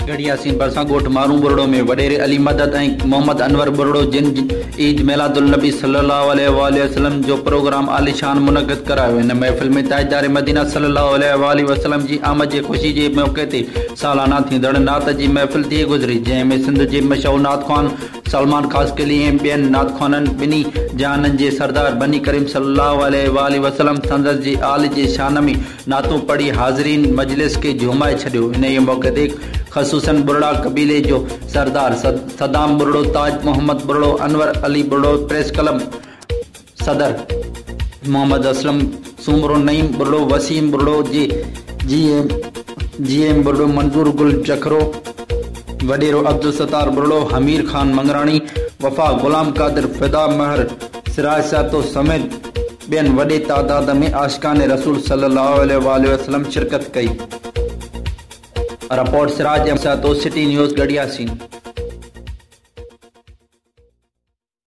गढ़ियासीन बरसा गोठ मारू बुरड़ो में वडेरे अली मदद ऐं मोहम्मद अनवर बुरड़ो जिन ईद मिलादुल नबी सल्लल्लाहु अलैहि वसल्लम जो प्रोग्राम आलिशान मुनक़िद करायो। इन महफ़िल में ताजदार मदीना सल्लल्लाहु अलैहि वसल्लम जी आमद जे ख़ुशी जे मौक़े ते सालाना थींदड़ नात जी महफ़िल थी गुज़री, जंहिंमें सिंध जे मशहूर नात ख़्वान सलमान ख़ासकली ऐं ॿियनि नात ख़्वाननि ॿिन्ही जहाननि जे सरदार बनी करीम सल्लल्लाहु अलैहि वसल्लम संदसि जी आल जे शान में नातूं पढ़ी हाज़रीन मजलिस के झुमाए छॾियो। इन मौक़े ते ख़ुसूसन बुरड़ा कबीले जो सरदार सदाम बुरड़ो, ताज मोहम्मद बुरड़ो, अनवर अली बुरड़ो, प्रेस क्लब सदर मोहम्मद असलम सुमरो, नईम बुरड़ो, वसीम बुरड़ो, जीएम बुरड़ो, मंजूर गुल चखरो, वडेरो अब्दुल सत्तार बुरड़ो, हमीर खान मंगराणी, वफा गुलाम कादिर, फिदा महर, सिराज सातो समेत ॿियनि वॾे तादाद में आशिकान रसूल सल्लल्लाहु अलैहि वसल्लम शिरकत कई। रिपोर्ट सिराज सातो, सिटी न्यूज़, गढ़ियासीन।